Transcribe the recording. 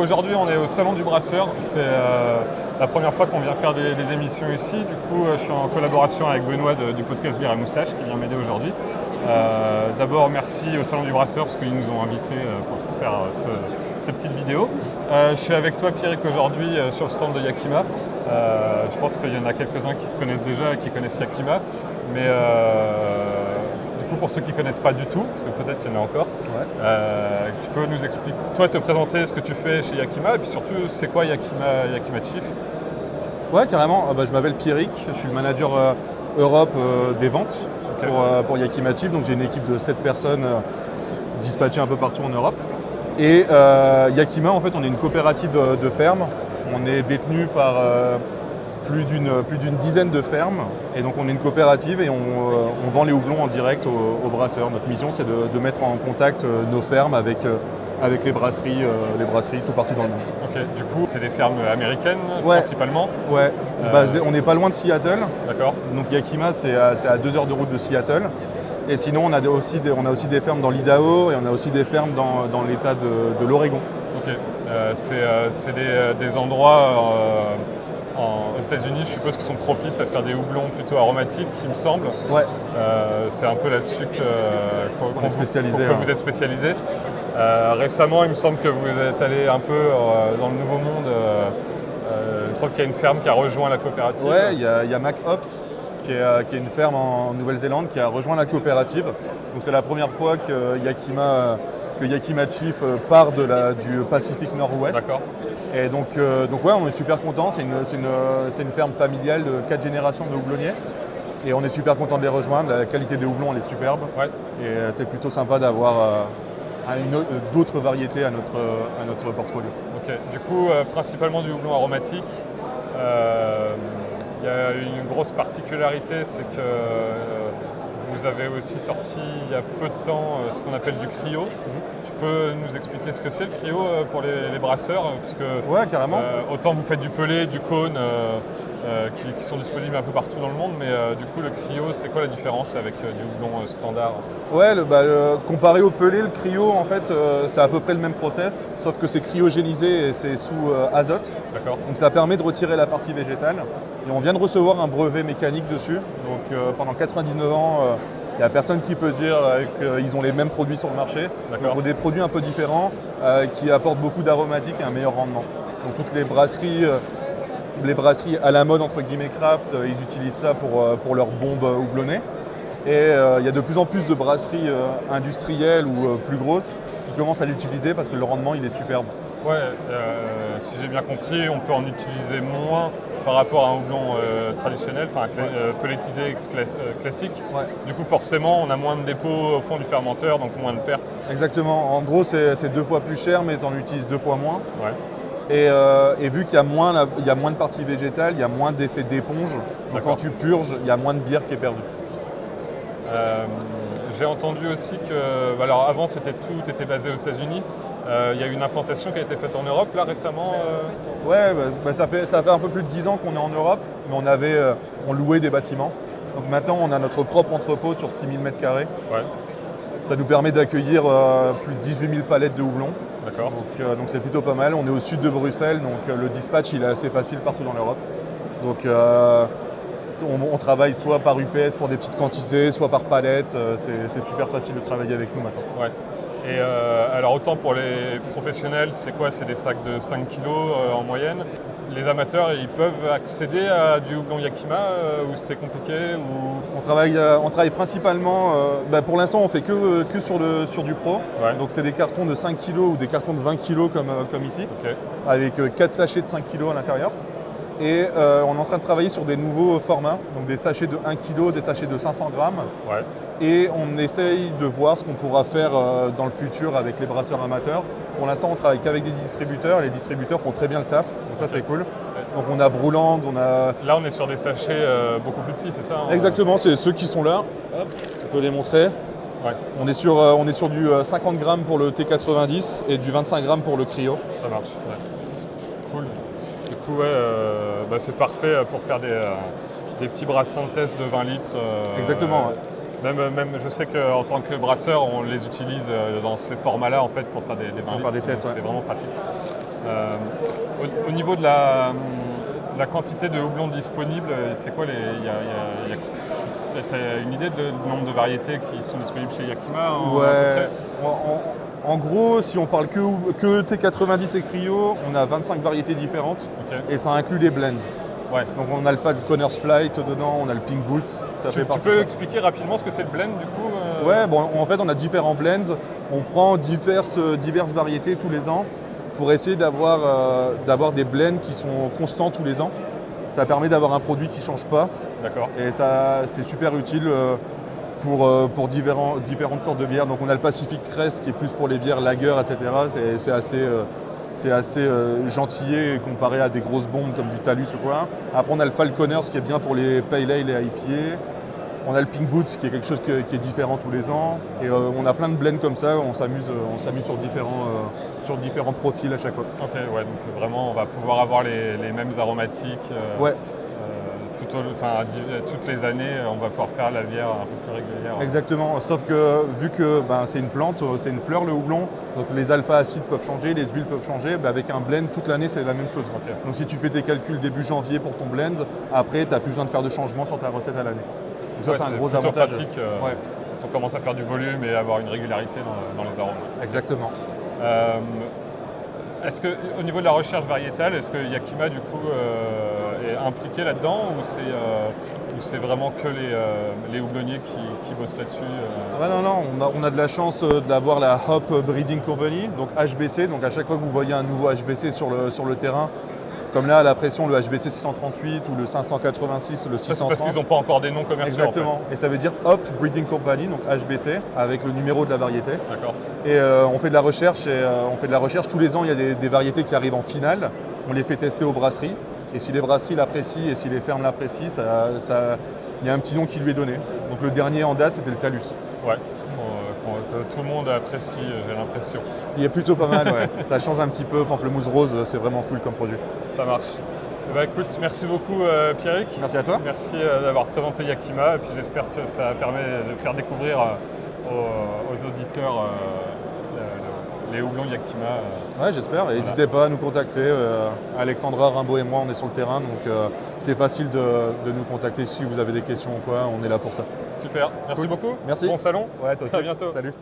Aujourd'hui, on est au Salon du Brasseur. C'est la première fois qu'on vient faire des émissions ici. Du coup, je suis en collaboration avec Benoît du podcast Bière et Moustache qui vient m'aider aujourd'hui. D'abord, merci au Salon du Brasseur parce qu'ils nous ont invités pour faire ces petites vidéos. Je suis avec toi, Pierrick, aujourd'hui sur le stand de Yakima. Je pense qu'il y en a quelques-uns qui te connaissent déjà et qui connaissent Yakima. Mais du coup, pour ceux qui ne connaissent pas du tout, parce que peut-être qu'il y en a encore, tu peux nous expliquer, toi, te présenter ce que tu fais chez Yakima et puis surtout, c'est quoi Yakima Chief? Ouais, carrément. Je m'appelle Pierrick, je suis le manager Europe des ventes pour Yakima Chief. Donc j'ai une équipe de 7 personnes dispatchées un peu partout en Europe. Et Yakima, en fait, on est une coopérative de fermes. On est détenu par plus d'une dizaine de fermes. Et donc on est une coopérative et on vend les houblons en direct aux brasseurs. Notre mission, c'est de mettre en contact nos fermes avec les brasseries tout partout dans le monde. Ok, du coup, c'est des fermes américaines principalement. Ouais, on n'est pas loin de Seattle. D'accord. Donc Yakima, c'est à 2 heures de route de Seattle. Et sinon, on a aussi des fermes dans l'Idaho et on a aussi des fermes dans l'état de l'Oregon. Ok, c'est des endroits aux États-Unis, je suppose, qui sont propices à faire des houblons plutôt aromatiques, il me semble. Ouais. C'est un peu là-dessus qu'on est spécialisé. Vous êtes spécialisé. Récemment, il me semble que vous êtes allé un peu dans le Nouveau Monde. Il me semble qu'il y a une ferme qui a rejoint la coopérative. Ouais, il y a MacOps, qui est une ferme en Nouvelle-Zélande, qui a rejoint la coopérative. Donc c'est la première fois que Yakima Chief part du Pacifique Nord-Ouest. D'accord. Et donc ouais, on est super contents. C'est une ferme familiale de 4 générations de houblonniers. Et on est super content de les rejoindre. La qualité des houblons, elle est superbe. Ouais. Et c'est plutôt sympa d'avoir d'autres variétés à notre portfolio. Ok. Du coup, principalement du houblon aromatique. Il y a une grosse particularité, c'est que vous avez aussi sorti il y a peu de temps ce qu'on appelle du cryo. Tu peux nous expliquer ce que c'est le cryo pour les brasseurs, parce que ouais, carrément. Autant vous faites du pelé, du cône, qui sont disponibles un peu partout dans le monde, mais du coup le cryo, c'est quoi la différence avec du houblon standard? Ouais, comparé au pelé, le cryo, en fait, c'est à peu près le même process, sauf que c'est cryogénisé et c'est sous azote. D'accord. Donc ça permet de retirer la partie végétale. Et on vient de recevoir un brevet mécanique dessus. Donc pendant 99 ans, il n'y a personne qui peut dire qu'ils ont les mêmes produits sur le marché. Donc des produits un peu différents qui apportent beaucoup d'aromatiques et un meilleur rendement. Donc toutes les brasseries à la mode, entre guillemets, craft, ils utilisent ça pour leurs bombes houblonnées. Et il y a de plus en plus de brasseries industrielles ou plus grosses qui commencent à l'utiliser parce que le rendement il est superbe. Ouais, si j'ai bien compris, on peut en utiliser moins par rapport à un houblon traditionnel, pelletisé classique. Ouais. Du coup, forcément, on a moins de dépôts au fond du fermenteur, donc moins de pertes. Exactement. En gros, c'est 2 fois plus cher, mais tu en utilises 2 fois moins. Ouais. Et vu qu'il y a moins de parties végétales, il y a moins d'effet d'éponge. Donc quand tu purges, il y a moins de bière qui est perdue. J'ai entendu aussi que, alors avant tout était basé aux États-Unis. Il y a eu une implantation qui a été faite en Europe là récemment. Ouais, ça fait un peu plus de 10 ans qu'on est en Europe, mais on louait des bâtiments. Donc maintenant on a notre propre entrepôt sur 6000 m². Ouais. Ça nous permet d'accueillir plus de 18 000 palettes de houblon. D'accord. Donc c'est plutôt pas mal. On est au sud de Bruxelles, donc le dispatch il est assez facile partout dans l'Europe. Donc on travaille soit par UPS pour des petites quantités, soit par palette. C'est super facile de travailler avec nous maintenant. Ouais. Et alors autant pour les professionnels, c'est quoi? C'est des sacs de 5 kg en moyenne. Les amateurs, ils peuvent accéder à du houblon Yakima ou c'est compliqué ou... On travaille principalement, pour l'instant on fait que sur du pro. Ouais. Donc c'est des cartons de 5 kg ou des cartons de 20 kg comme ici, avec 4 sachets de 5 kg à l'intérieur. Et on est en train de travailler sur des nouveaux formats, donc des sachets de 1 kg, des sachets de 500 grammes. Ouais. Et on essaye de voir ce qu'on pourra faire dans le futur avec les brasseurs amateurs. Pour l'instant, on travaille qu'avec des distributeurs. Les distributeurs font très bien le taf, donc ça c'est cool. Donc on a Brouland, Là on est sur des sachets beaucoup plus petits, c'est ça? Exactement, c'est ceux qui sont là. Hop, on peut les montrer. Ouais. On est sur du 50 grammes pour le T90 et du 25 grammes pour le cryo. Ça marche, ouais. Cool. Du coup, c'est parfait pour faire des petits brassins de test de 20 litres. Exactement. Ouais. Même, je sais qu'en tant que brasseur, on les utilise dans ces formats-là en fait, pour faire des 20 litres. Faire des tests, C'est vraiment pratique. Au niveau de la quantité de houblon disponible, c'est quoi tu as une idée du nombre de variétés qui sont disponibles chez Yakima Ouais. En gros, si on parle que T90 et Cryo, on a 25 variétés différentes et ça inclut les blends. Ouais. Donc on a le Falconer's Flight dedans, on a le Pink Boot. Tu peux expliquer rapidement ce que c'est le blend du coup Ouais, bon, en fait on a différents blends. On prend diverses variétés tous les ans pour essayer d'avoir des blends qui sont constants tous les ans. Ça permet d'avoir un produit qui ne change pas. D'accord. Et ça, c'est super utile pour différentes sortes de bières. Donc on a le Pacific Crest qui est plus pour les bières lager, etc. C'est assez gentillé comparé à des grosses bombes comme du Talus ou quoi. Après on a le Falconer, ce qui est bien pour les Pale Ale et IPA. On a le Pink Boots qui est quelque chose qui est différent tous les ans. Et on a plein de blends comme ça, on s'amuse sur différents profils à chaque fois. Ok, ouais, donc vraiment on va pouvoir avoir les mêmes aromatiques. Ouais. Toutes les années, on va pouvoir faire la bière un peu plus régulière. Exactement, sauf que vu que c'est une plante, c'est une fleur le houblon, donc les alpha-acides peuvent changer, les huiles peuvent changer, avec un blend toute l'année c'est la même chose. Okay. Donc si tu fais tes calculs début janvier pour ton blend, après tu n'as plus besoin de faire de changements sur ta recette à l'année. Donc ça c'est un gros avantage. Pratique, quand on commence à faire du volume et avoir une régularité dans les arômes. Exactement. Est-ce qu'au niveau de la recherche variétale, est-ce que Yakima du coup est impliqué là-dedans ou c'est vraiment que les houblonniers qui bossent là-dessus Non, on a de la chance d'avoir la Hop Breeding Company, donc HBC. Donc à chaque fois que vous voyez un nouveau HBC sur le terrain, comme là à la pression le HBC 638 ou le 586, le 630. C'est parce qu'ils n'ont pas encore des noms commerciaux. Exactement. En fait. Et ça veut dire Hop Breeding Company, donc HBC, avec le numéro de la variété. D'accord. Et on fait de la recherche tous les ans. Il y a des variétés qui arrivent en finale. On les fait tester aux brasseries. Et si les brasseries l'apprécient et si les fermes l'apprécient, il y a un petit nom qui lui est donné. Donc le dernier en date, c'était le Talus. Ouais. Tout le monde apprécie, j'ai l'impression. Il est plutôt pas mal, ouais. Ça change un petit peu. Pamplemousse rose, c'est vraiment cool comme produit. Ça marche. Écoute, merci beaucoup Pierrick. Merci à toi. Merci d'avoir présenté Yakima et puis j'espère que ça permet de faire découvrir aux auditeurs les houblons Yakima. Ouais, j'espère. Et n'hésitez pas à nous contacter. Alexandra, Rimbaud et moi, on est sur le terrain, donc c'est facile de nous contacter si vous avez des questions ou quoi. On est là pour ça. Super, merci beaucoup. Merci. Bon salon. Ouais, toi aussi. À bientôt. Salut.